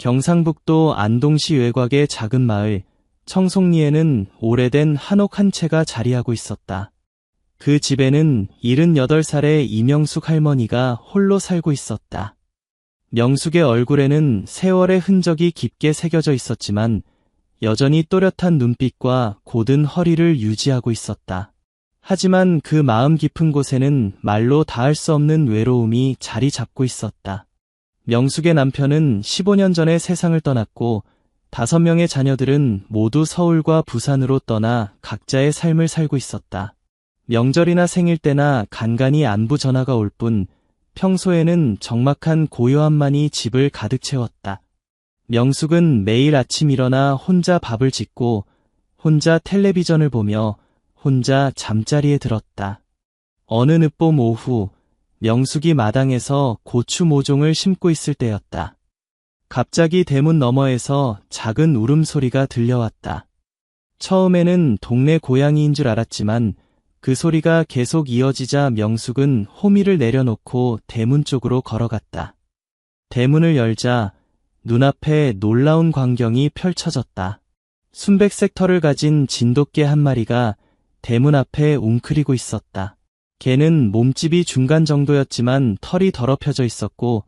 경상북도 안동시 외곽의 작은 마을 청송리에는 오래된 한옥 한 채가 자리하고 있었다. 그 집에는 78살의 이명숙 할머니가 홀로 살고 있었다. 명숙의 얼굴에는 세월의 흔적이 깊게 새겨져 있었지만 여전히 또렷한 눈빛과 곧은 허리를 유지하고 있었다. 하지만 그 마음 깊은 곳에는 말로 닿을 수 없는 외로움이 자리 잡고 있었다. 명숙의 남편은 15년 전에 세상을 떠났고 5명의 자녀들은 모두 서울과 부산으로 떠나 각자의 삶을 살고 있었다. 명절이나 생일 때나 간간히 안부 전화가 올 뿐 평소에는 적막한 고요함만이 집을 가득 채웠다. 명숙은 매일 아침 일어나 혼자 밥을 짓고 혼자 텔레비전을 보며 혼자 잠자리에 들었다. 어느 늦봄 오후 명숙이 마당에서 고추 모종을 심고 있을 때였다. 갑자기 대문 너머에서 작은 울음소리가 들려왔다. 처음에는 동네 고양이인 줄 알았지만 그 소리가 계속 이어지자 명숙은 호미를 내려놓고 대문 쪽으로 걸어갔다. 대문을 열자 눈앞에 놀라운 광경이 펼쳐졌다. 순백색 털을 가진 진돗개 한 마리가 대문 앞에 웅크리고 있었다. 개는 몸집이 중간 정도였지만 털이 더럽혀져 있었고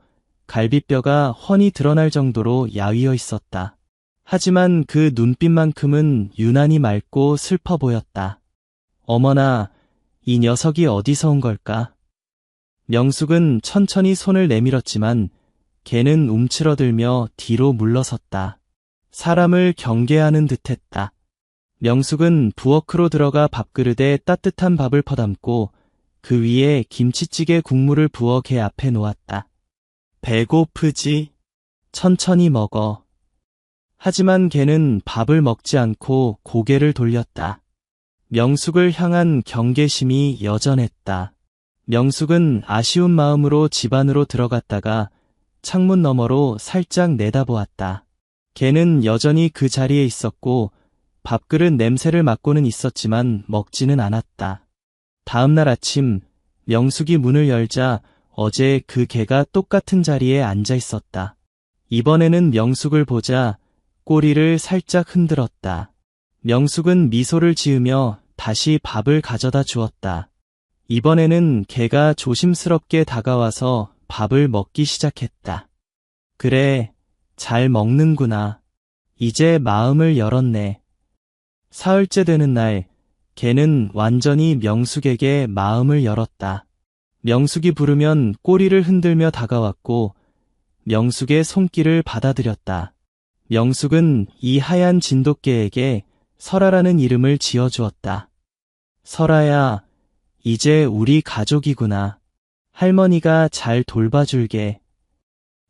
갈비뼈가 훤히 드러날 정도로 야위어 있었다. 하지만 그 눈빛만큼은 유난히 맑고 슬퍼 보였다. 어머나, 이 녀석이 어디서 온 걸까? 명숙은 천천히 손을 내밀었지만 개는 움츠러들며 뒤로 물러섰다. 사람을 경계하는 듯했다. 명숙은 부엌으로 들어가 밥그릇에 따뜻한 밥을 퍼담고 그 위에 김치찌개 국물을 부어 개 앞에 놓았다. 배고프지? 천천히 먹어. 하지만 개는 밥을 먹지 않고 고개를 돌렸다. 명숙을 향한 경계심이 여전했다. 명숙은 아쉬운 마음으로 집 안으로 들어갔다가 창문 너머로 살짝 내다보았다. 개는 여전히 그 자리에 있었고 밥그릇 냄새를 맡고는 있었지만 먹지는 않았다. 다음 날 아침 명숙이 문을 열자 어제 그 개가 똑같은 자리에 앉아 있었다. 이번에는 명숙을 보자 꼬리를 살짝 흔들었다. 명숙은 미소를 지으며 다시 밥을 가져다 주었다. 이번에는 개가 조심스럽게 다가와서 밥을 먹기 시작했다. 그래, 잘 먹는구나. 이제 마음을 열었네. 사흘째 되는 날, 개는 완전히 명숙에게 마음을 열었다. 명숙이 부르면 꼬리를 흔들며 다가왔고 명숙의 손길을 받아들였다. 명숙은 이 하얀 진돗개에게 설아라는 이름을 지어주었다. 설아야, 이제 우리 가족이구나. 할머니가 잘 돌봐줄게.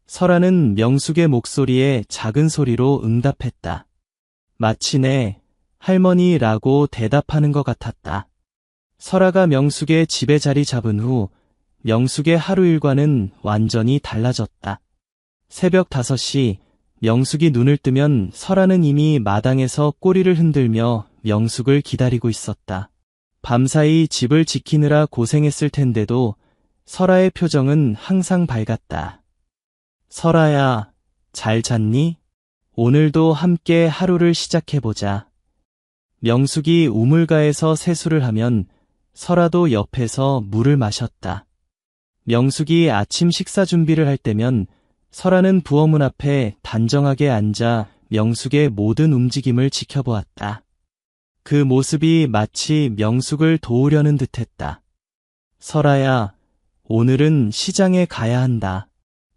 설아는 명숙의 목소리에 작은 소리로 응답했다. 마치 네, 할머니라고 대답하는 것 같았다. 설아가 명숙의 집에 자리 잡은 후 명숙의 하루 일과는 완전히 달라졌다. 새벽 5시 명숙이 눈을 뜨면 설아는 이미 마당에서 꼬리를 흔들며 명숙을 기다리고 있었다. 밤사이 집을 지키느라 고생했을 텐데도 설아의 표정은 항상 밝았다. 설아야, 잘 잤니? 오늘도 함께 하루를 시작해보자. 명숙이 우물가에서 세수를 하면 설아도 옆에서 물을 마셨다. 명숙이 아침 식사 준비를 할 때면 설아는 부엌문 앞에 단정하게 앉아 명숙의 모든 움직임을 지켜보았다. 그 모습이 마치 명숙을 도우려는 듯했다. 설아야, 오늘은 시장에 가야 한다.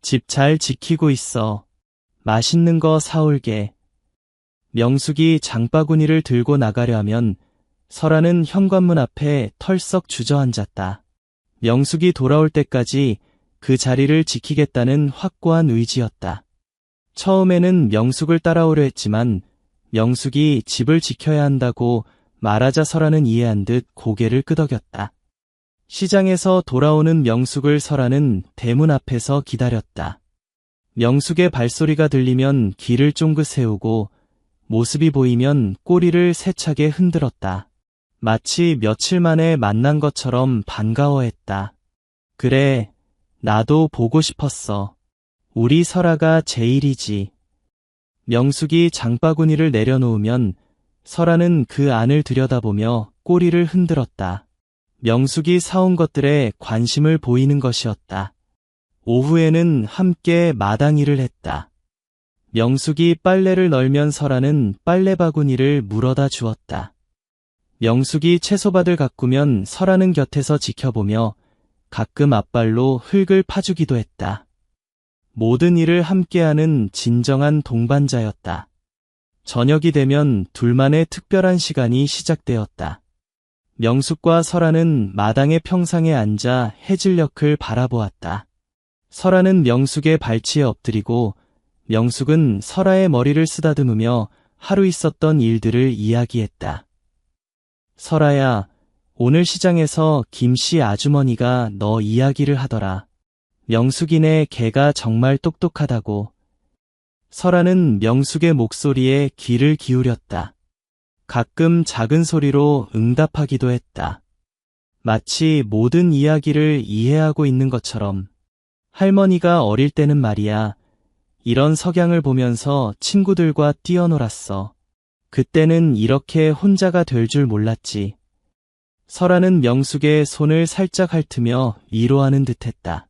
집 잘 지키고 있어. 맛있는 거 사올게. 명숙이 장바구니를 들고 나가려 하면 설아는 현관문 앞에 털썩 주저앉았다. 명숙이 돌아올 때까지 그 자리를 지키겠다는 확고한 의지였다. 처음에는 명숙을 따라오려 했지만 명숙이 집을 지켜야 한다고 말하자 설아는 이해한 듯 고개를 끄덕였다. 시장에서 돌아오는 명숙을 설아는 대문 앞에서 기다렸다. 명숙의 발소리가 들리면 귀를 쫑긋 세우고 모습이 보이면 꼬리를 세차게 흔들었다. 마치 며칠 만에 만난 것처럼 반가워했다. 그래, 나도 보고 싶었어. 우리 설아가 제일이지. 명숙이 장바구니를 내려놓으면 설아는 그 안을 들여다보며 꼬리를 흔들었다. 명숙이 사온 것들에 관심을 보이는 것이었다. 오후에는 함께 마당 일을 했다. 명숙이 빨래를 널면 설아는 빨래 바구니를 물어다 주었다. 명숙이 채소밭을 가꾸면 설아는 곁에서 지켜보며 가끔 앞발로 흙을 파주기도 했다. 모든 일을 함께하는 진정한 동반자였다. 저녁이 되면 둘만의 특별한 시간이 시작되었다. 명숙과 설아는 마당의 평상에 앉아 해질녘을 바라보았다. 설아는 명숙의 발치에 엎드리고 명숙은 설아의 머리를 쓰다듬으며 하루 있었던 일들을 이야기했다. 설아야, 오늘 시장에서 김씨 아주머니가 너 이야기를 하더라. 명숙이네 걔가 정말 똑똑하다고. 설아는 명숙의 목소리에 귀를 기울였다. 가끔 작은 소리로 응답하기도 했다. 마치 모든 이야기를 이해하고 있는 것처럼. 할머니가 어릴 때는 말이야, 이런 석양을 보면서 친구들과 뛰어놀았어. 그때는 이렇게 혼자가 될 줄 몰랐지. 설아는 명숙의 손을 살짝 핥으며 위로하는 듯했다.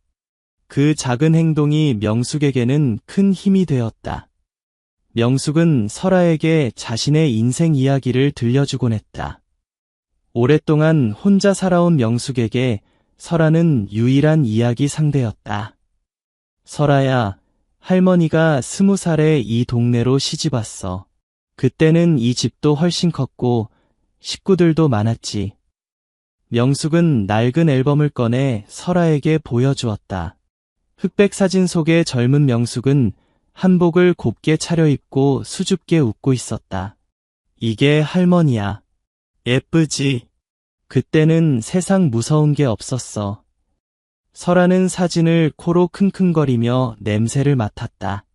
그 작은 행동이 명숙에게는 큰 힘이 되었다. 명숙은 설아에게 자신의 인생 이야기를 들려주곤 했다. 오랫동안 혼자 살아온 명숙에게 설아는 유일한 이야기 상대였다. 설아야, 할머니가 20살에 이 동네로 시집왔어. 그때는 이 집도 훨씬 컸고 식구들도 많았지. 명숙은 낡은 앨범을 꺼내 설아에게 보여주었다. 흑백 사진 속의 젊은 명숙은 한복을 곱게 차려입고 수줍게 웃고 있었다. 이게 할머니야. 예쁘지? 그때는 세상 무서운 게 없었어. 설아는 사진을 코로 킁킁거리며 냄새를 맡았다.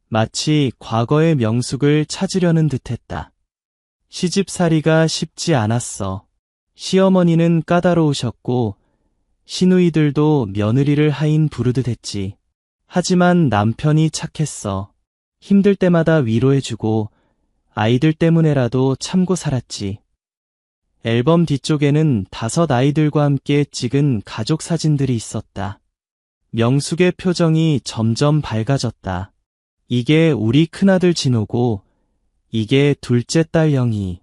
마치 과거의 명숙을 찾으려는 듯했다. 시집살이가 쉽지 않았어. 시어머니는 까다로우셨고 시누이들도 며느리를 하인 부르듯 했지. 하지만 남편이 착했어. 힘들 때마다 위로해주고 아이들 때문에라도 참고 살았지. 앨범 뒤쪽에는 5 아이들과 함께 찍은 가족 사진들이 있었다. 명숙의 표정이 점점 밝아졌다. 이게 우리 큰아들 진호고 이게 둘째 딸 영희.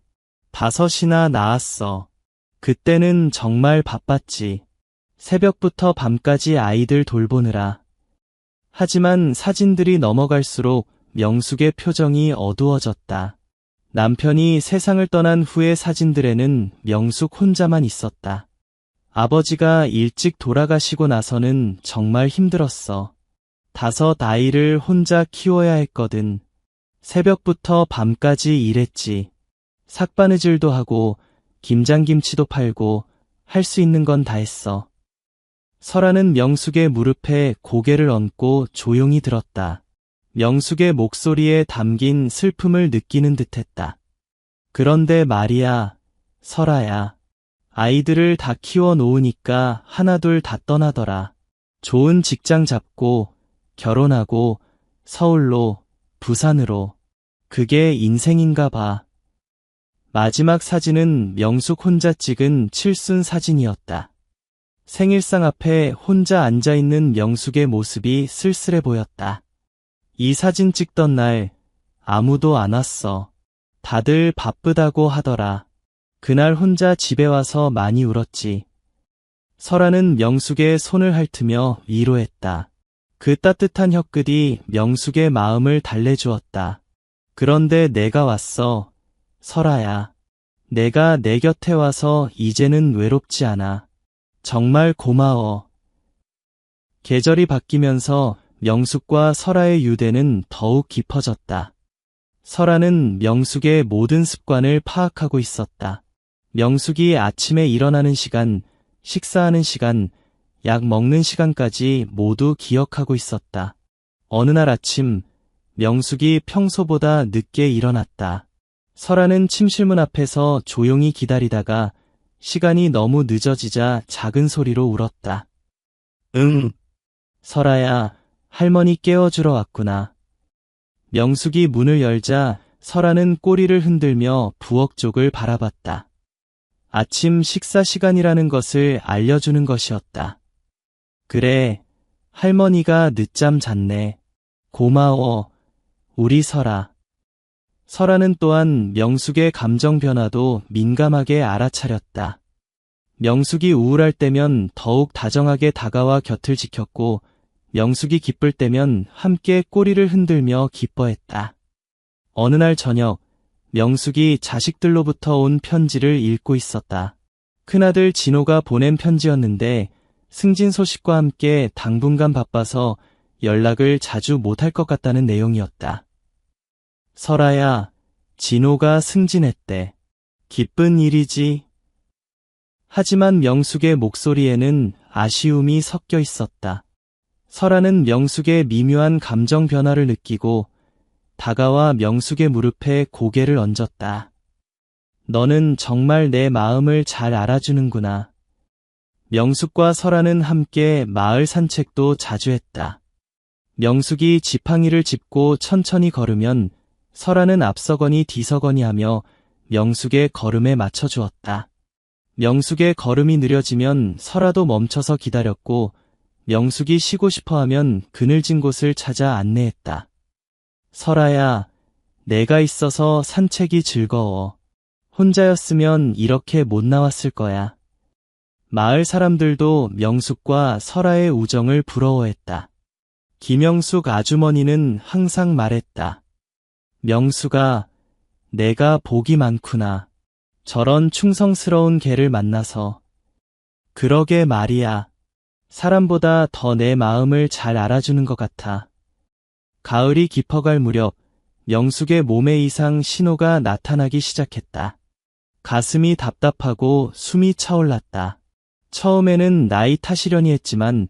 5이나 낳았어. 그때는 정말 바빴지. 새벽부터 밤까지 아이들 돌보느라. 하지만 사진들이 넘어갈수록 명숙의 표정이 어두워졌다. 남편이 세상을 떠난 후의 사진들에는 명숙 혼자만 있었다. 아버지가 일찍 돌아가시고 나서는 정말 힘들었어. 5 아이를 혼자 키워야 했거든. 새벽부터 밤까지 일했지. 삭바느질도 하고 김장김치도 팔고 할 수 있는 건 다 했어. 설아는 명숙의 무릎에 고개를 얹고 조용히 들었다. 명숙의 목소리에 담긴 슬픔을 느끼는 듯했다. 그런데 말이야, 설아야. 아이들을 다 키워 놓으니까 하나둘 다 떠나더라. 좋은 직장 잡고 결혼하고 서울로, 부산으로. 그게 인생인가 봐. 마지막 사진은 명숙 혼자 찍은 칠순 사진이었다. 생일상 앞에 혼자 앉아있는 명숙의 모습이 쓸쓸해 보였다. 이 사진 찍던 날 아무도 안 왔어. 다들 바쁘다고 하더라. 그날 혼자 집에 와서 많이 울었지. 설아는 명숙의 손을 핥으며 위로했다. 그 따뜻한 혀끝이 명숙의 마음을 달래주었다. 그런데 내가 왔어. 설아야. 내가 내 곁에 와서 이제는 외롭지 않아. 정말 고마워. 계절이 바뀌면서 명숙과 설아의 유대는 더욱 깊어졌다. 설아는 명숙의 모든 습관을 파악하고 있었다. 명숙이 아침에 일어나는 시간, 식사하는 시간, 약 먹는 시간까지 모두 기억하고 있었다. 어느 날 아침, 명숙이 평소보다 늦게 일어났다. 설아는 침실문 앞에서 조용히 기다리다가 시간이 너무 늦어지자 작은 소리로 울었다. 응. 설아야, 할머니 깨워주러 왔구나. 명숙이 문을 열자 설아는 꼬리를 흔들며 부엌 쪽을 바라봤다. 아침 식사 시간이라는 것을 알려주는 것이었다. 그래, 할머니가 늦잠 잤네. 고마워, 우리 설아. 설아는 또한 명숙의 감정 변화도 민감하게 알아차렸다. 명숙이 우울할 때면 더욱 다정하게 다가와 곁을 지켰고, 명숙이 기쁠 때면 함께 꼬리를 흔들며 기뻐했다. 어느 날 저녁, 명숙이 자식들로부터 온 편지를 읽고 있었다. 큰아들 진호가 보낸 편지였는데 승진 소식과 함께 당분간 바빠서 연락을 자주 못할 것 같다는 내용이었다. 설아야, 진호가 승진했대. 기쁜 일이지. 하지만 명숙의 목소리에는 아쉬움이 섞여 있었다. 설아는 명숙의 미묘한 감정 변화를 느끼고 다가와 명숙의 무릎에 고개를 얹었다. 너는 정말 내 마음을 잘 알아주는구나. 명숙과 설아는 함께 마을 산책도 자주 했다. 명숙이 지팡이를 짚고 천천히 걸으면 설아는 앞서거니 뒤서거니 하며 명숙의 걸음에 맞춰주었다. 명숙의 걸음이 느려지면 설아도 멈춰서 기다렸고 명숙이 쉬고 싶어하면 그늘진 곳을 찾아 안내했다. 설아야, 내가 있어서 산책이 즐거워. 혼자였으면 이렇게 못 나왔을 거야. 마을 사람들도 명숙과 설아의 우정을 부러워했다. 김영숙 아주머니는 항상 말했다. 명숙아, 내가 복이 많구나. 저런 충성스러운 개를 만나서. 그러게 말이야. 사람보다 더 내 마음을 잘 알아주는 것 같아. 가을이 깊어갈 무렵 명숙의 몸에 이상 신호가 나타나기 시작했다. 가슴이 답답하고 숨이 차올랐다. 처음에는 나이 탓이려니 했지만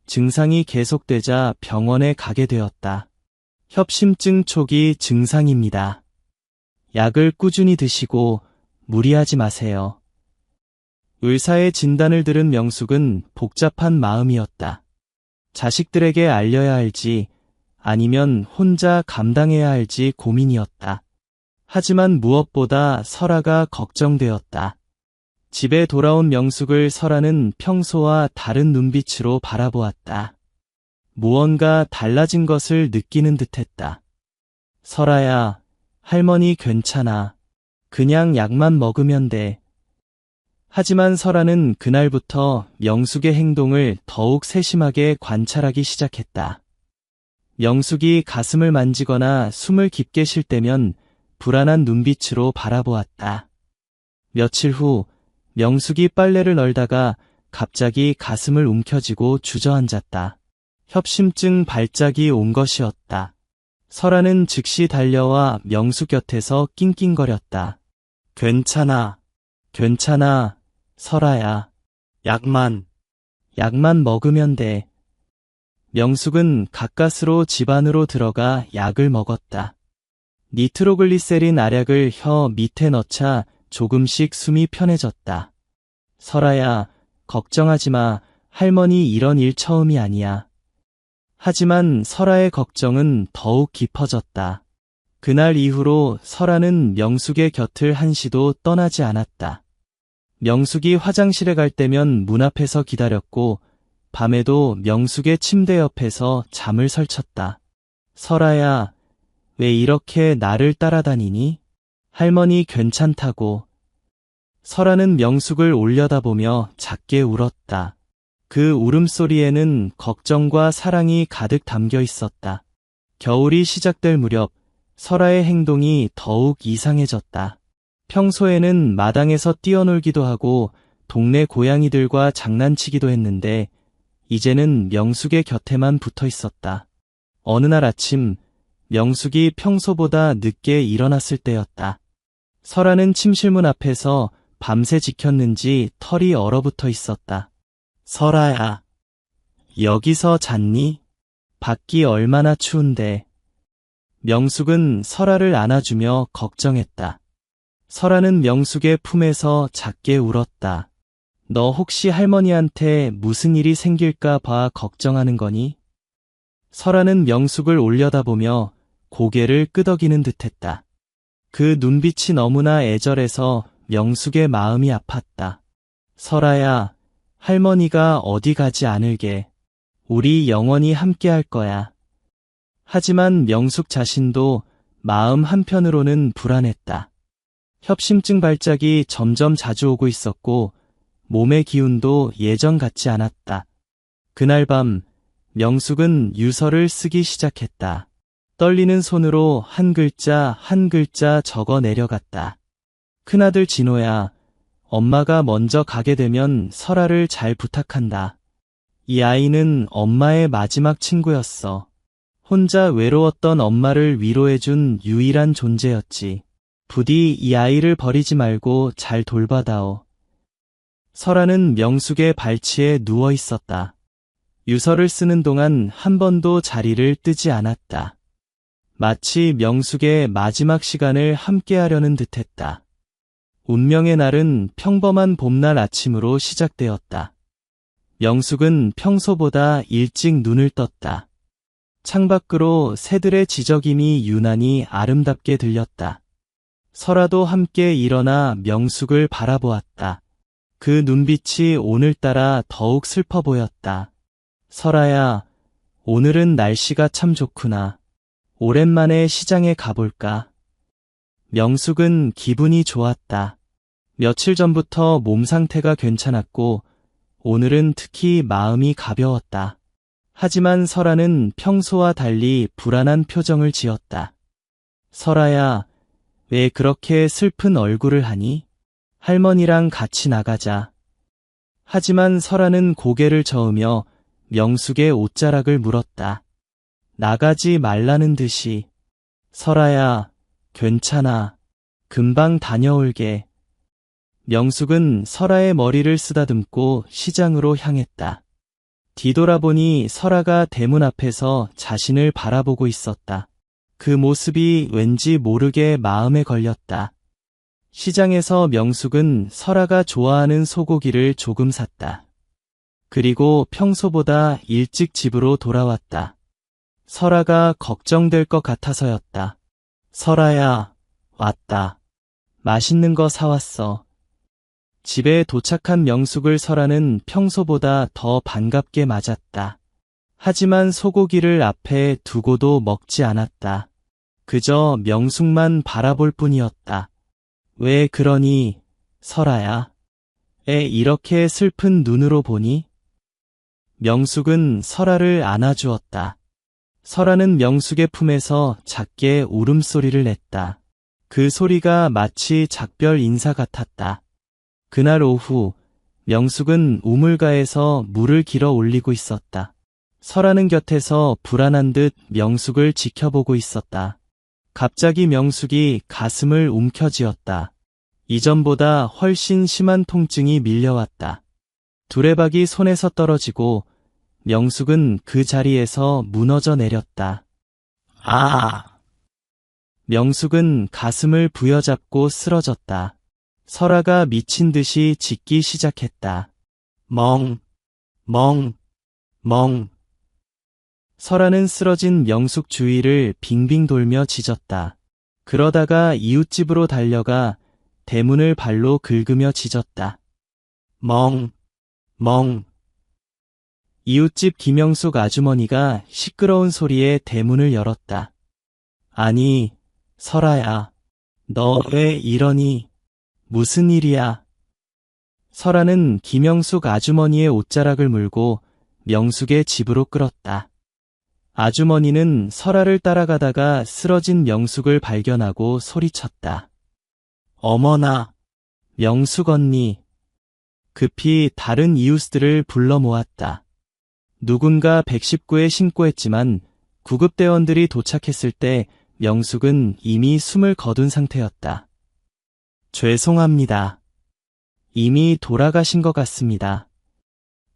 증상이 계속되자 병원에 가게 되었다. 협심증 초기 증상입니다. 약을 꾸준히 드시고 무리하지 마세요. 의사의 진단을 들은 명숙은 복잡한 마음이었다. 자식들에게 알려야 할지 아니면 혼자 감당해야 할지 고민이었다. 하지만 무엇보다 설아가 걱정되었다. 집에 돌아온 명숙을 설아는 평소와 다른 눈빛으로 바라보았다. 무언가 달라진 것을 느끼는 듯했다. 설아야, 할머니 괜찮아. 그냥 약만 먹으면 돼. 하지만 설아는 그날부터 명숙의 행동을 더욱 세심하게 관찰하기 시작했다. 명숙이 가슴을 만지거나 숨을 깊게 쉴 때면 불안한 눈빛으로 바라보았다. 며칠 후 명숙이 빨래를 널다가 갑자기 가슴을 움켜쥐고 주저앉았다. 협심증 발작이 온 것이었다. 설아는 즉시 달려와 명숙 곁에서 낑낑거렸다. 괜찮아, 괜찮아, 설아야. 약만 먹으면 돼. 명숙은 가까스로 집 안으로 들어가 약을 먹었다. 니트로글리세린 알약을 혀 밑에 넣자 조금씩 숨이 편해졌다. 설아야, 걱정하지 마. 할머니 이런 일 처음이 아니야. 하지만 설아의 걱정은 더욱 깊어졌다. 그날 이후로 설아는 명숙의 곁을 한시도 떠나지 않았다. 명숙이 화장실에 갈 때면 문 앞에서 기다렸고 밤에도 명숙의 침대 옆에서 잠을 설쳤다. 설아야, 왜 이렇게 나를 따라다니니? 할머니 괜찮다고. 설아는 명숙을 올려다보며 작게 울었다. 그 울음소리에는 걱정과 사랑이 가득 담겨 있었다. 겨울이 시작될 무렵 설아의 행동이 더욱 이상해졌다. 평소에는 마당에서 뛰어놀기도 하고 동네 고양이들과 장난치기도 했는데 이제는 명숙의 곁에만 붙어 있었다. 어느 날 아침 명숙이 평소보다 늦게 일어났을 때였다. 설아는 침실문 앞에서 밤새 지켰는지 털이 얼어붙어 있었다. 설아야, 여기서 잤니? 밖이 얼마나 추운데. 명숙은 설아를 안아주며 걱정했다. 설아는 명숙의 품에서 작게 울었다. 너 혹시 할머니한테 무슨 일이 생길까 봐 걱정하는 거니? 설아는 명숙을 올려다보며 고개를 끄덕이는 듯했다. 그 눈빛이 너무나 애절해서 명숙의 마음이 아팠다. 설아야, 할머니가 어디 가지 않을게. 우리 영원히 함께 할 거야. 하지만 명숙 자신도 마음 한편으로는 불안했다. 협심증 발작이 점점 자주 오고 있었고 몸의 기운도 예전 같지 않았다. 그날 밤 명숙은 유서를 쓰기 시작했다. 떨리는 손으로 한 글자 한 글자 적어 내려갔다. 큰아들 진호야, 엄마가 먼저 가게 되면 설아를 잘 부탁한다. 이 아이는 엄마의 마지막 친구였어. 혼자 외로웠던 엄마를 위로해준 유일한 존재였지. 부디 이 아이를 버리지 말고 잘 돌봐다오. 설아는 명숙의 발치에 누워 있었다. 유서를 쓰는 동안 한 번도 자리를 뜨지 않았다. 마치 명숙의 마지막 시간을 함께하려는 듯했다. 운명의 날은 평범한 봄날 아침으로 시작되었다. 명숙은 평소보다 일찍 눈을 떴다. 창밖으로 새들의 지저귀이 유난히 아름답게 들렸다. 설아도 함께 일어나 명숙을 바라보았다. 그 눈빛이 오늘따라 더욱 슬퍼 보였다. 설아야, 오늘은 날씨가 참 좋구나. 오랜만에 시장에 가볼까? 명숙은 기분이 좋았다. 며칠 전부터 몸 상태가 괜찮았고 오늘은 특히 마음이 가벼웠다. 하지만 설아는 평소와 달리 불안한 표정을 지었다. 설아야, 왜 그렇게 슬픈 얼굴을 하니? 할머니랑 같이 나가자. 하지만 설아는 고개를 저으며 명숙의 옷자락을 물었다. 나가지 말라는 듯이. 설아야, 괜찮아. 금방 다녀올게. 명숙은 설아의 머리를 쓰다듬고 시장으로 향했다. 뒤돌아보니 설아가 대문 앞에서 자신을 바라보고 있었다. 그 모습이 왠지 모르게 마음에 걸렸다. 시장에서 명숙은 설아가 좋아하는 소고기를 조금 샀다. 그리고 평소보다 일찍 집으로 돌아왔다. 설아가 걱정될 것 같아서였다. 설아야, 왔다. 맛있는 거 사왔어. 집에 도착한 명숙을 설아는 평소보다 더 반갑게 맞았다. 하지만 소고기를 앞에 두고도 먹지 않았다. 그저 명숙만 바라볼 뿐이었다. 왜 그러니, 설아야? 애 이렇게 슬픈 눈으로 보니? 명숙은 설아를 안아주었다. 설아는 명숙의 품에서 작게 울음소리를 냈다. 그 소리가 마치 작별 인사 같았다. 그날 오후 명숙은 우물가에서 물을 길어 올리고 있었다. 설아는 곁에서 불안한 듯 명숙을 지켜보고 있었다. 갑자기 명숙이 가슴을 움켜쥐었다. 이전보다 훨씬 심한 통증이 밀려왔다. 두레박이 손에서 떨어지고 명숙은 그 자리에서 무너져 내렸다. 아! 명숙은 가슴을 부여잡고 쓰러졌다. 설아가 미친 듯이 짖기 시작했다. 멍, 멍, 멍. 설아는 쓰러진 명숙 주위를 빙빙 돌며 짖었다. 그러다가 이웃집으로 달려가 대문을 발로 긁으며 짖었다. 멍, 멍. 이웃집 김영숙 아주머니가 시끄러운 소리에 대문을 열었다. 아니, 설아야, 너 왜 이러니? 무슨 일이야? 설아는 김영숙 아주머니의 옷자락을 물고 명숙의 집으로 끌었다. 아주머니는 설아를 따라가다가 쓰러진 명숙을 발견하고 소리쳤다. 어머나, 명숙 언니. 급히 다른 이웃들을 불러 모았다. 누군가 119에 신고했지만 구급대원들이 도착했을 때 명숙은 이미 숨을 거둔 상태였다. 죄송합니다. 이미 돌아가신 것 같습니다.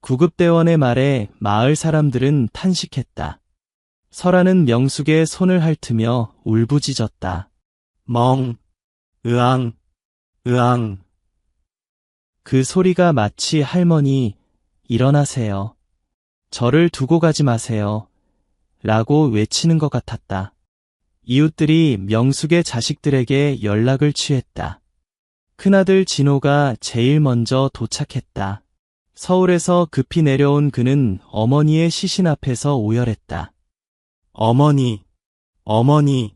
구급대원의 말에 마을 사람들은 탄식했다. 설아는 명숙의 손을 핥으며 울부짖었다. 멍, 으앙, 으앙. 그 소리가 마치 할머니, 일어나세요. 저를 두고 가지 마세요. 라고 외치는 것 같았다. 이웃들이 명숙의 자식들에게 연락을 취했다. 큰아들 진호가 제일 먼저 도착했다. 서울에서 급히 내려온 그는 어머니의 시신 앞에서 오열했다. 어머니, 어머니,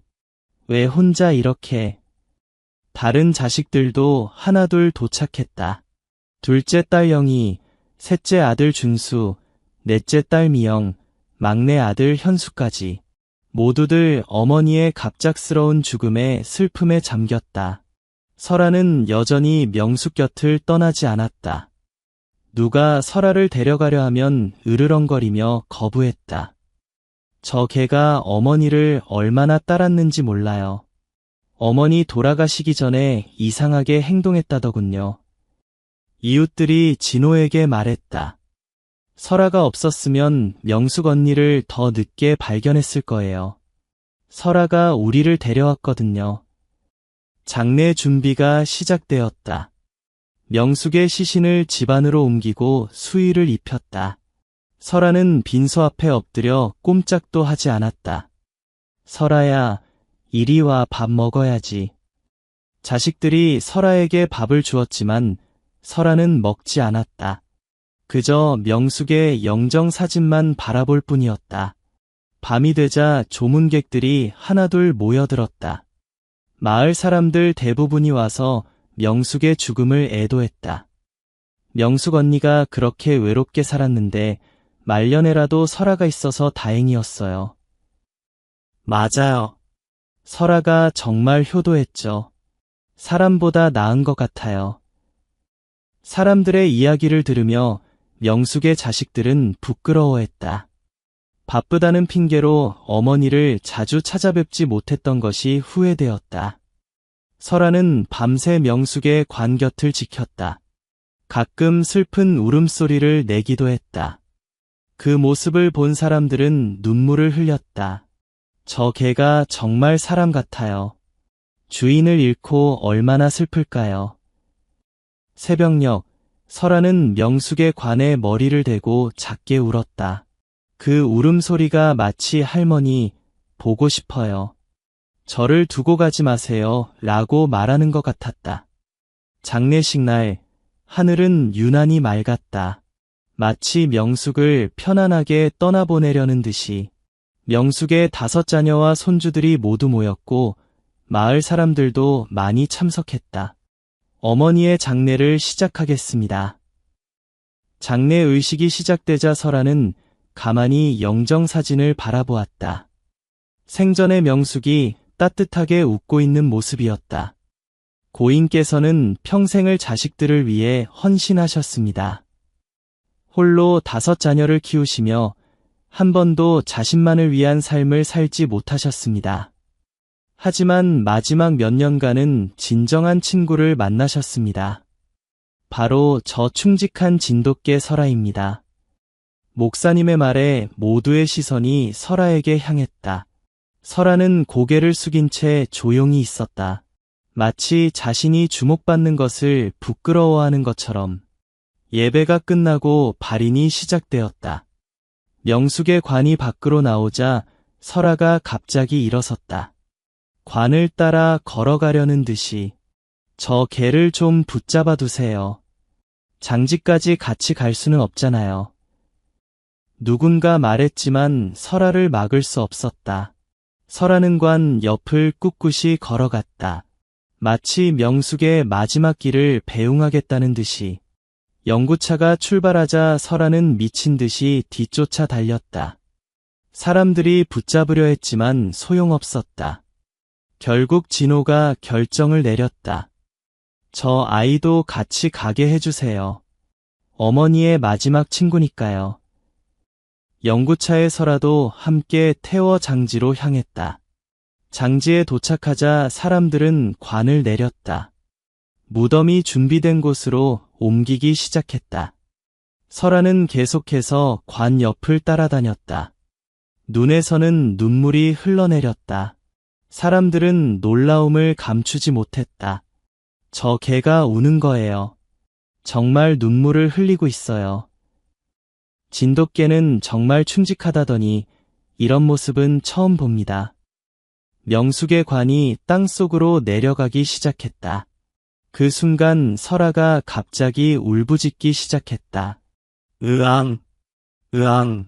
왜 혼자 이렇게? 다른 자식들도 하나둘 도착했다. 둘째 딸 영희, 셋째 아들 준수, 넷째 딸 미영, 막내 아들 현수까지. 모두들 어머니의 갑작스러운 죽음에 슬픔에 잠겼다. 설아는 여전히 명숙 곁을 떠나지 않았다. 누가 설아를 데려가려 하면 으르렁거리며 거부했다. 저 개가 어머니를 얼마나 따랐는지 몰라요. 어머니 돌아가시기 전에 이상하게 행동했다더군요. 이웃들이 진호에게 말했다. 설아가 없었으면 명숙 언니를 더 늦게 발견했을 거예요. 설아가 우리를 데려왔거든요. 장례 준비가 시작되었다. 명숙의 시신을 집안으로 옮기고 수의를 입혔다. 설아는 빈소 앞에 엎드려 꼼짝도 하지 않았다. 설아야, 이리 와 밥 먹어야지. 자식들이 설아에게 밥을 주었지만 설아는 먹지 않았다. 그저 명숙의 영정 사진만 바라볼 뿐이었다. 밤이 되자 조문객들이 하나둘 모여들었다. 마을 사람들 대부분이 와서 명숙의 죽음을 애도했다. 명숙 언니가 그렇게 외롭게 살았는데 말년에라도 설아가 있어서 다행이었어요. 맞아요. 설아가 정말 효도했죠. 사람보다 나은 것 같아요. 사람들의 이야기를 들으며 명숙의 자식들은 부끄러워했다. 바쁘다는 핑계로 어머니를 자주 찾아뵙지 못했던 것이 후회되었다. 설아는 밤새 명숙의 관 곁을 지켰다. 가끔 슬픈 울음소리를 내기도 했다. 그 모습을 본 사람들은 눈물을 흘렸다. 저 개가 정말 사람 같아요. 주인을 잃고 얼마나 슬플까요? 새벽녘, 설아는 명숙의 관에 머리를 대고 작게 울었다. 그 울음소리가 마치 할머니, 보고 싶어요. 저를 두고 가지 마세요. 라고 말하는 것 같았다. 장례식 날, 하늘은 유난히 맑았다. 마치 명숙을 편안하게 떠나보내려는 듯이. 명숙의 5 자녀와 손주들이 모두 모였고, 마을 사람들도 많이 참석했다. 어머니의 장례를 시작하겠습니다. 장례 의식이 시작되자 설아는 가만히 영정사진을 바라보았다. 생전의 명숙이 따뜻하게 웃고 있는 모습이었다. 고인께서는 평생을 자식들을 위해 헌신하셨습니다. 홀로 5 자녀를 키우시며 한 번도 자신만을 위한 삶을 살지 못하셨습니다. 하지만 마지막 몇 년간은 진정한 친구를 만나셨습니다. 바로 저 충직한 진돗개 설아입니다. 목사님의 말에 모두의 시선이 설아에게 향했다. 설아는 고개를 숙인 채 조용히 있었다. 마치 자신이 주목받는 것을 부끄러워하는 것처럼. 예배가 끝나고 발인이 시작되었다. 명숙의 관이 밖으로 나오자 설아가 갑자기 일어섰다. 관을 따라 걸어가려는 듯이. 저 개를 좀 붙잡아 두세요. 장지까지 같이 갈 수는 없잖아요. 누군가 말했지만 설아를 막을 수 없었다. 설아는 관 옆을 꿋꿋이 걸어갔다. 마치 명숙의 마지막 길을 배웅하겠다는 듯이. 영구차가 출발하자 설아는 미친 듯이 뒤쫓아 달렸다. 사람들이 붙잡으려 했지만 소용없었다. 결국 진호가 결정을 내렸다. 저 아이도 같이 가게 해주세요. 어머니의 마지막 친구니까요. 영구차에 설아도 함께 태워 장지로 향했다. 장지에 도착하자 사람들은 관을 내렸다. 무덤이 준비된 곳으로 옮기기 시작했다. 설아는 계속해서 관 옆을 따라다녔다. 눈에서는 눈물이 흘러내렸다. 사람들은 놀라움을 감추지 못했다. 저 개가 우는 거예요. 정말 눈물을 흘리고 있어요. 진돗개는 정말 충직하다더니 이런 모습은 처음 봅니다. 명숙의 관이 땅속으로 내려가기 시작했다. 그 순간 설아가 갑자기 울부짖기 시작했다. 으앙, 으앙.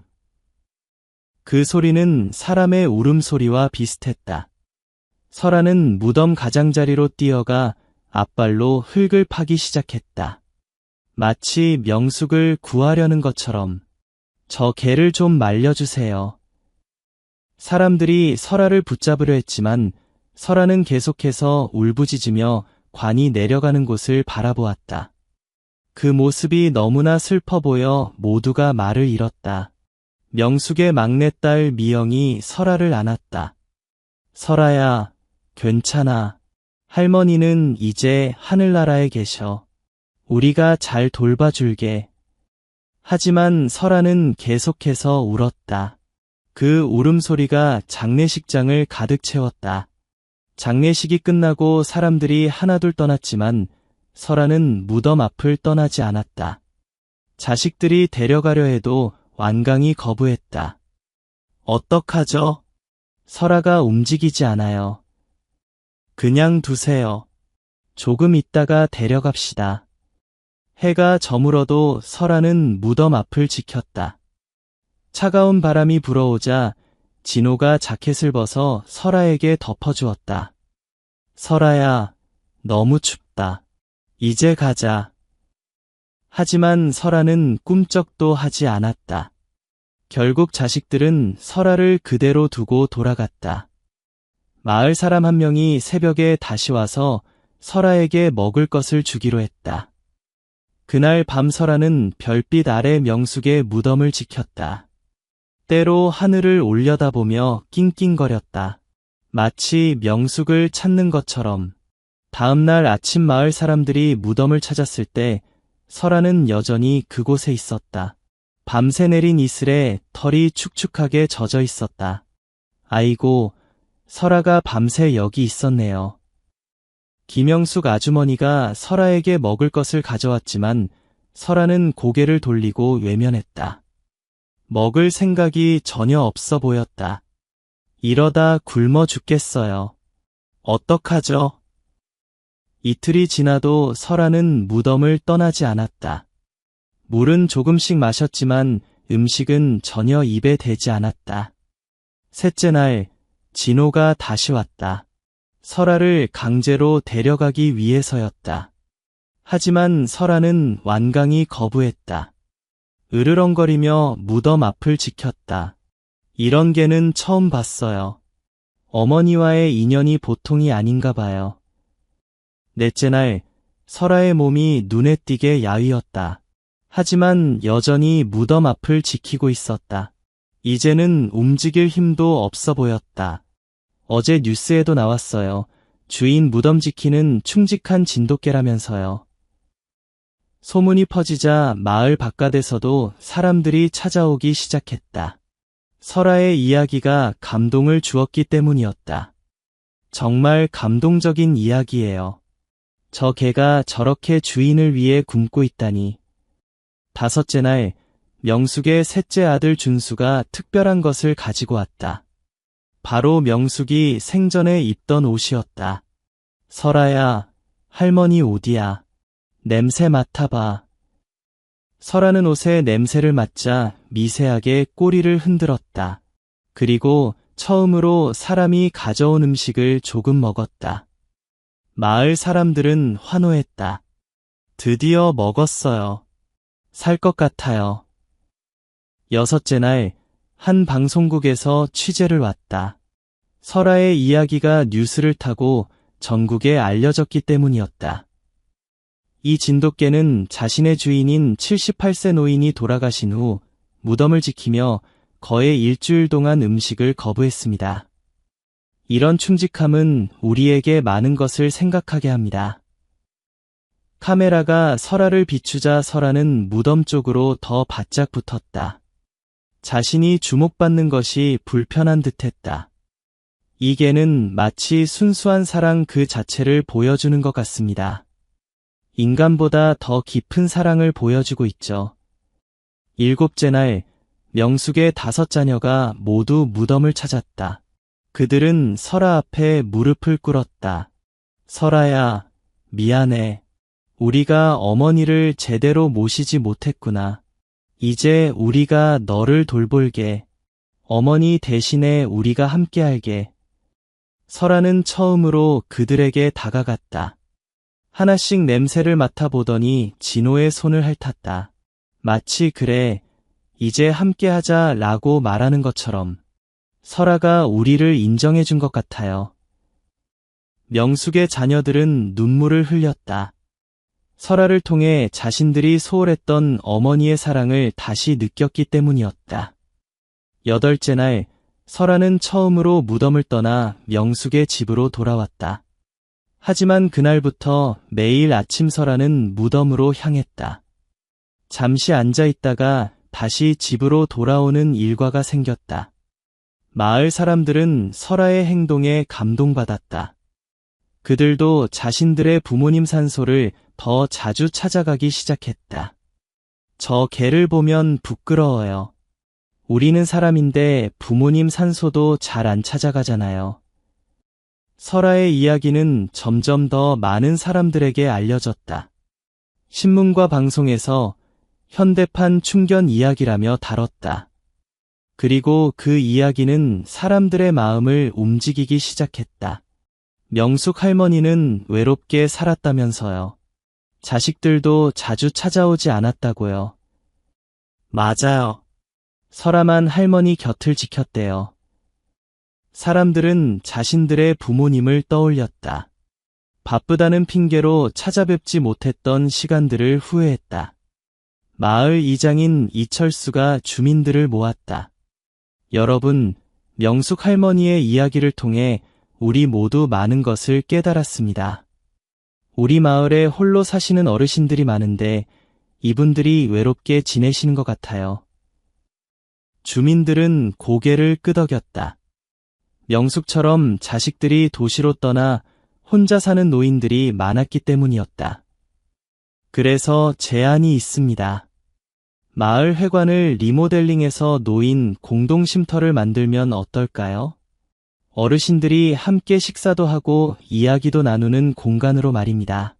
그 소리는 사람의 울음소리와 비슷했다. 설아는 무덤 가장자리로 뛰어가 앞발로 흙을 파기 시작했다. 마치 명숙을 구하려는 것처럼. 저 개를 좀 말려주세요. 사람들이 설아를 붙잡으려 했지만 설아는 계속해서 울부짖으며 관이 내려가는 곳을 바라보았다. 그 모습이 너무나 슬퍼 보여 모두가 말을 잃었다. 명숙의 막내딸 미영이 설아를 안았다. 설아야, 괜찮아. 할머니는 이제 하늘나라에 계셔. 우리가 잘 돌봐줄게. 하지만 설아는 계속해서 울었다. 그 울음소리가 장례식장을 가득 채웠다. 장례식이 끝나고 사람들이 하나둘 떠났지만 설아는 무덤 앞을 떠나지 않았다. 자식들이 데려가려 해도 완강히 거부했다. 어떡하죠? 설아가 움직이지 않아요. 그냥 두세요. 조금 있다가 데려갑시다. 해가 저물어도 설아는 무덤 앞을 지켰다. 차가운 바람이 불어오자 진호가 자켓을 벗어 설아에게 덮어주었다. 설아야, 너무 춥다. 이제 가자. 하지만 설아는 꿈쩍도 하지 않았다. 결국 자식들은 설아를 그대로 두고 돌아갔다. 마을 사람 한 명이 새벽에 다시 와서 설아에게 먹을 것을 주기로 했다. 그날 밤 설아는 별빛 아래 명숙의 무덤을 지켰다. 때로 하늘을 올려다보며 낑낑거렸다. 마치 명숙을 찾는 것처럼. 다음날 아침 마을 사람들이 무덤을 찾았을 때 설아는 여전히 그곳에 있었다. 밤새 내린 이슬에 털이 축축하게 젖어 있었다. 아이고, 설아가 밤새 여기 있었네요. 김영숙 아주머니가 설아에게 먹을 것을 가져왔지만 설아는 고개를 돌리고 외면했다. 먹을 생각이 전혀 없어 보였다. 이러다 굶어 죽겠어요. 어떡하죠? 이틀이 지나도 설아는 무덤을 떠나지 않았다. 물은 조금씩 마셨지만 음식은 전혀 입에 대지 않았다. 셋째 날, 진호가 다시 왔다. 설아를 강제로 데려가기 위해서였다. 하지만 설아는 완강히 거부했다. 으르렁거리며 무덤 앞을 지켰다. 이런 개는 처음 봤어요. 어머니와의 인연이 보통이 아닌가 봐요. 넷째 날, 설아의 몸이 눈에 띄게 야위었다. 하지만 여전히 무덤 앞을 지키고 있었다. 이제는 움직일 힘도 없어 보였다. 어제 뉴스에도 나왔어요. 주인 무덤 지키는 충직한 진돗개라면서요. 소문이 퍼지자 마을 바깥에서도 사람들이 찾아오기 시작했다. 설아의 이야기가 감동을 주었기 때문이었다. 정말 감동적인 이야기예요. 저 개가 저렇게 주인을 위해 굶고 있다니. 다섯째 날, 명숙의 셋째 아들 준수가 특별한 것을 가지고 왔다. 바로 명숙이 생전에 입던 옷이었다. 설아야, 할머니 옷이야. 냄새 맡아봐. 설아는 옷의 냄새를 맡자 미세하게 꼬리를 흔들었다. 그리고 처음으로 사람이 가져온 음식을 조금 먹었다. 마을 사람들은 환호했다. 드디어 먹었어요. 살 것 같아요. 여섯째 날, 한 방송국에서 취재를 왔다. 설아의 이야기가 뉴스를 타고 전국에 알려졌기 때문이었다. 이 진돗개는 자신의 주인인 78세 노인이 돌아가신 후 무덤을 지키며 거의 일주일 동안 음식을 거부했습니다. 이런 충직함은 우리에게 많은 것을 생각하게 합니다. 카메라가 설아를 비추자 설아는 무덤 쪽으로 더 바짝 붙었다. 자신이 주목받는 것이 불편한 듯했다. 이 개는 마치 순수한 사랑 그 자체를 보여주는 것 같습니다. 인간보다 더 깊은 사랑을 보여주고 있죠. 일곱째 날, 명숙의 5 자녀가 모두 무덤을 찾았다. 그들은 설아 앞에 무릎을 꿇었다. 설아야, 미안해. 우리가 어머니를 제대로 모시지 못했구나. 이제 우리가 너를 돌볼게. 어머니 대신에 우리가 함께할게. 설아는 처음으로 그들에게 다가갔다. 하나씩 냄새를 맡아보더니 진호의 손을 핥았다. 마치 그래, 이제 함께하자 라고 말하는 것처럼. 설아가 우리를 인정해준 것 같아요. 명숙의 자녀들은 눈물을 흘렸다. 설아를 통해 자신들이 소홀했던 어머니의 사랑을 다시 느꼈기 때문이었다. 8째 날, 설아는 처음으로 무덤을 떠나 명숙의 집으로 돌아왔다. 하지만 그날부터 매일 아침 설아는 무덤으로 향했다. 잠시 앉아 있다가 다시 집으로 돌아오는 일과가 생겼다. 마을 사람들은 설아의 행동에 감동받았다. 그들도 자신들의 부모님 산소를 더 자주 찾아가기 시작했다. 저 개를 보면 부끄러워요. 우리는 사람인데 부모님 산소도 잘 안 찾아가잖아요. 설아의 이야기는 점점 더 많은 사람들에게 알려졌다. 신문과 방송에서 현대판 충견 이야기라며 다뤘다. 그리고 그 이야기는 사람들의 마음을 움직이기 시작했다. 명숙 할머니는 외롭게 살았다면서요. 자식들도 자주 찾아오지 않았다고요. 맞아요. 설아만 할머니 곁을 지켰대요. 사람들은 자신들의 부모님을 떠올렸다. 바쁘다는 핑계로 찾아뵙지 못했던 시간들을 후회했다. 마을 이장인 이철수가 주민들을 모았다. 여러분, 명숙 할머니의 이야기를 통해 우리 모두 많은 것을 깨달았습니다. 우리 마을에 홀로 사시는 어르신들이 많은데 이분들이 외롭게 지내시는 것 같아요. 주민들은 고개를 끄덕였다. 명숙처럼 자식들이 도시로 떠나 혼자 사는 노인들이 많았기 때문이었다. 그래서 제안이 있습니다. 마을 회관을 리모델링해서 노인 공동쉼터를 만들면 어떨까요? 어르신들이 함께 식사도 하고 이야기도 나누는 공간으로 말입니다.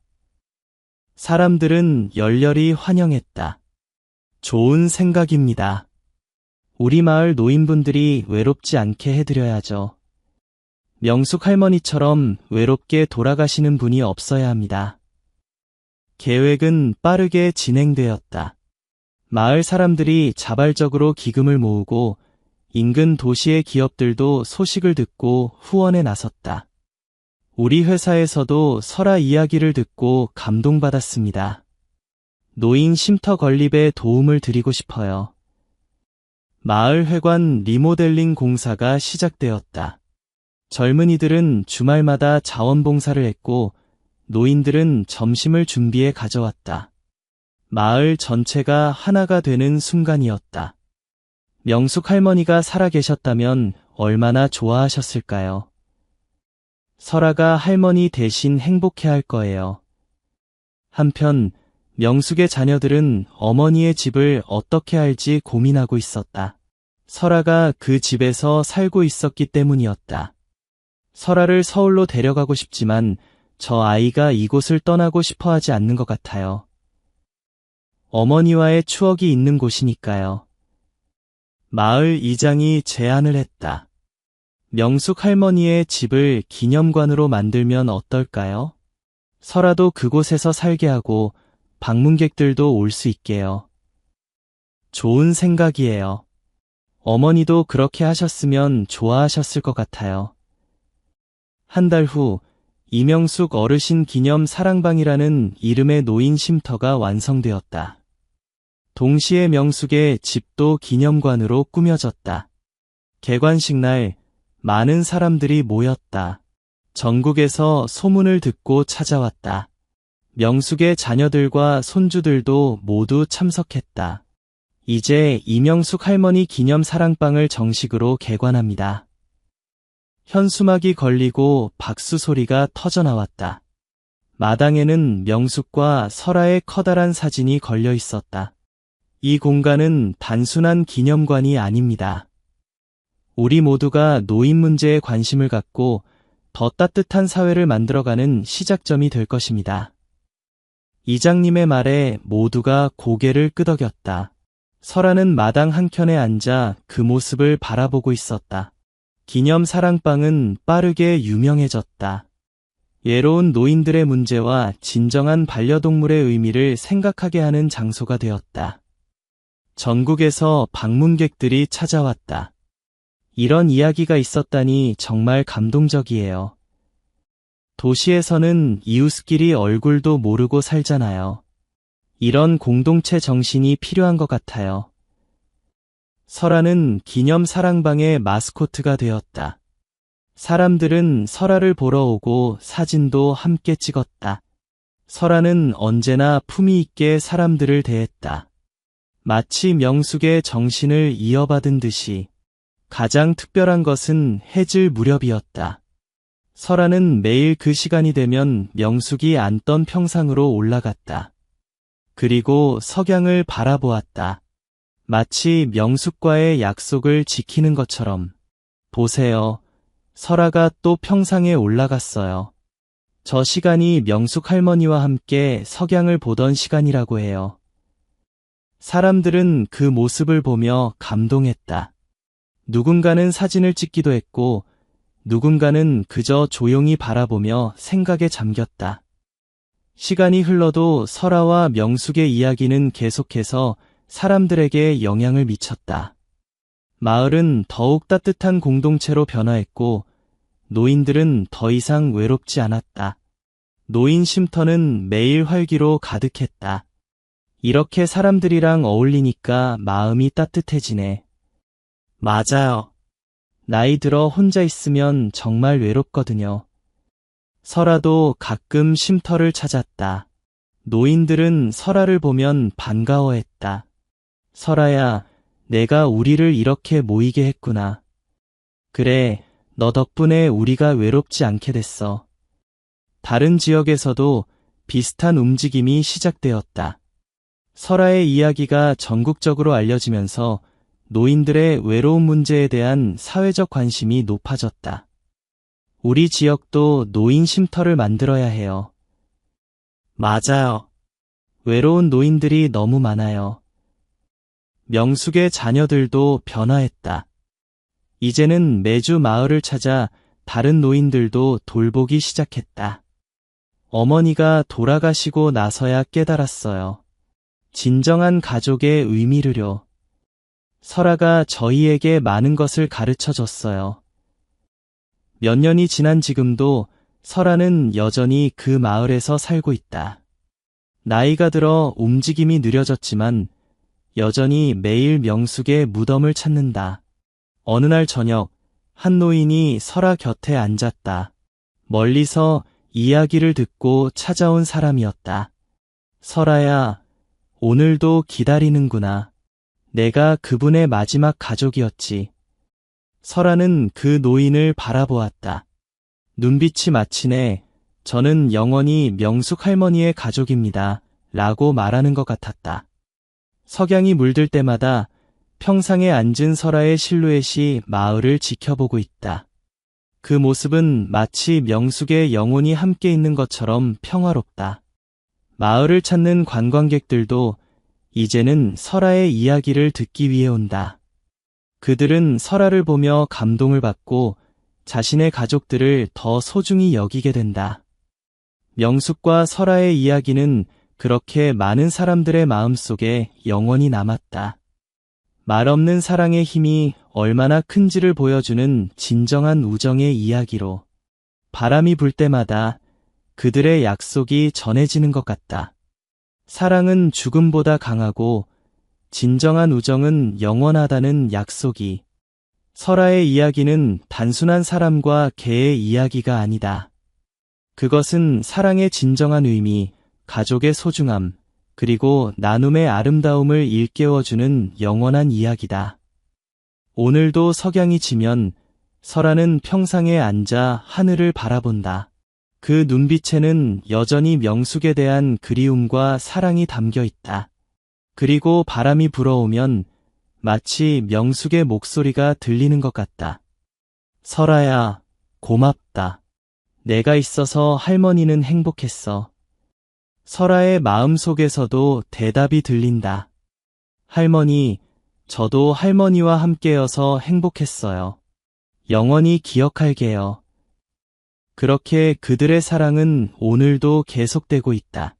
사람들은 열렬히 환영했다. 좋은 생각입니다. 우리 마을 노인분들이 외롭지 않게 해드려야죠. 명숙 할머니처럼 외롭게 돌아가시는 분이 없어야 합니다. 계획은 빠르게 진행되었다. 마을 사람들이 자발적으로 기금을 모으고 인근 도시의 기업들도 소식을 듣고 후원에 나섰다. 우리 회사에서도 설아 이야기를 듣고 감동받았습니다. 노인 쉼터 건립에 도움을 드리고 싶어요. 마을 회관 리모델링 공사가 시작되었다. 젊은이들은 주말마다 자원봉사를 했고 노인들은 점심을 준비해 가져왔다. 마을 전체가 하나가 되는 순간이었다. 명숙 할머니가 살아계셨다면 얼마나 좋아하셨을까요? 설아가 할머니 대신 행복해할 거예요. 한편 명숙의 자녀들은 어머니의 집을 어떻게 할지 고민하고 있었다. 설아가 그 집에서 살고 있었기 때문이었다. 설아를 서울로 데려가고 싶지만 저 아이가 이곳을 떠나고 싶어 하지 않는 것 같아요. 어머니와의 추억이 있는 곳이니까요. 마을 이장이 제안을 했다. 명숙 할머니의 집을 기념관으로 만들면 어떨까요? 설아도 그곳에서 살게 하고 방문객들도 올 수 있게요. 좋은 생각이에요. 어머니도 그렇게 하셨으면 좋아하셨을 것 같아요. 한 달 후 이명숙 어르신 기념 사랑방이라는 이름의 노인 쉼터가 완성되었다. 동시에 명숙의 집도 기념관으로 꾸며졌다. 개관식 날 많은 사람들이 모였다. 전국에서 소문을 듣고 찾아왔다. 명숙의 자녀들과 손주들도 모두 참석했다. 이제 이명숙 할머니 기념 사랑방을 정식으로 개관합니다. 현수막이 걸리고 박수 소리가 터져나왔다. 마당에는 명숙과 설아의 커다란 사진이 걸려 있었다. 이 공간은 단순한 기념관이 아닙니다. 우리 모두가 노인 문제에 관심을 갖고 더 따뜻한 사회를 만들어가는 시작점이 될 것입니다. 이장님의 말에 모두가 고개를 끄덕였다. 설아는 마당 한켠에 앉아 그 모습을 바라보고 있었다. 기념 사랑방은 빠르게 유명해졌다. 예로운 노인들의 문제와 진정한 반려동물의 의미를 생각하게 하는 장소가 되었다. 전국에서 방문객들이 찾아왔다. 이런 이야기가 있었다니 정말 감동적이에요. 도시에서는 이웃끼리 얼굴도 모르고 살잖아요. 이런 공동체 정신이 필요한 것 같아요. 설아는 기념 사랑방의 마스코트가 되었다. 사람들은 설아를 보러 오고 사진도 함께 찍었다. 설아는 언제나 품위 있게 사람들을 대했다. 마치 명숙의 정신을 이어받은 듯이. 가장 특별한 것은 해질 무렵이었다. 설아는 매일 그 시간이 되면 명숙이 앉던 평상으로 올라갔다. 그리고 석양을 바라보았다. 마치 명숙과의 약속을 지키는 것처럼. 보세요. 설아가 또 평상에 올라갔어요. 저 시간이 명숙 할머니와 함께 석양을 보던 시간이라고 해요. 사람들은 그 모습을 보며 감동했다. 누군가는 사진을 찍기도 했고, 누군가는 그저 조용히 바라보며 생각에 잠겼다. 시간이 흘러도 설아와 명숙의 이야기는 계속해서 사람들에게 영향을 미쳤다. 마을은 더욱 따뜻한 공동체로 변화했고, 노인들은 더 이상 외롭지 않았다. 노인 쉼터는 매일 활기로 가득했다. 이렇게 사람들이랑 어울리니까 마음이 따뜻해지네. 맞아요. 나이 들어 혼자 있으면 정말 외롭거든요. 설아도 가끔 쉼터를 찾았다. 노인들은 설아를 보면 반가워했다. 설아야, 내가 우리를 이렇게 모이게 했구나. 그래, 너 덕분에 우리가 외롭지 않게 됐어. 다른 지역에서도 비슷한 움직임이 시작되었다. 설아의 이야기가 전국적으로 알려지면서 노인들의 외로움 문제에 대한 사회적 관심이 높아졌다. 우리 지역도 노인 쉼터를 만들어야 해요. 맞아요. 외로운 노인들이 너무 많아요. 명숙의 자녀들도 변화했다. 이제는 매주 마을을 찾아 다른 노인들도 돌보기 시작했다. 어머니가 돌아가시고 나서야 깨달았어요. 진정한 가족의 의미를요. 설아가 저희에게 많은 것을 가르쳐 줬어요. 몇 년이 지난 지금도 설아는 여전히 그 마을에서 살고 있다. 나이가 들어 움직임이 느려졌지만 여전히 매일 명숙의 무덤을 찾는다. 어느 날 저녁, 한 노인이 설아 곁에 앉았다. 멀리서 이야기를 듣고 찾아온 사람이었다. 설아야, 오늘도 기다리는구나. 내가 그분의 마지막 가족이었지. 설아는 그 노인을 바라보았다. 눈빛이 마치네, 저는 영원히 명숙 할머니의 가족입니다. 라고 말하는 것 같았다. 석양이 물들 때마다 평상에 앉은 설아의 실루엣이 마을을 지켜보고 있다. 그 모습은 마치 명숙의 영혼이 함께 있는 것처럼 평화롭다. 마을을 찾는 관광객들도 이제는 설아의 이야기를 듣기 위해 온다. 그들은 설아를 보며 감동을 받고 자신의 가족들을 더 소중히 여기게 된다. 명숙과 설아의 이야기는 그렇게 많은 사람들의 마음속에 영원히 남았다. 말없는 사랑의 힘이 얼마나 큰지를 보여주는 진정한 우정의 이야기로 바람이 불 때마다 그들의 약속이 전해지는 것 같다. 사랑은 죽음보다 강하고 진정한 우정은 영원하다는 약속이. 설아의 이야기는 단순한 사람과 개의 이야기가 아니다. 그것은 사랑의 진정한 의미, 가족의 소중함, 그리고 나눔의 아름다움을 일깨워주는 영원한 이야기다. 오늘도 석양이 지면 설아는 평상에 앉아 하늘을 바라본다. 그 눈빛에는 여전히 명숙에 대한 그리움과 사랑이 담겨 있다. 그리고 바람이 불어오면 마치 명숙의 목소리가 들리는 것 같다. 설아야, 고맙다. 내가 있어서 할머니는 행복했어. 설아의 마음속에서도 대답이 들린다. 할머니, 저도 할머니와 함께여서 행복했어요. 영원히 기억할게요. 그렇게 그들의 사랑은 오늘도 계속되고 있다.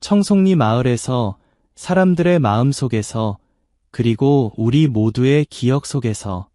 청송리 마을에서, 사람들의 마음 속에서, 그리고 우리 모두의 기억 속에서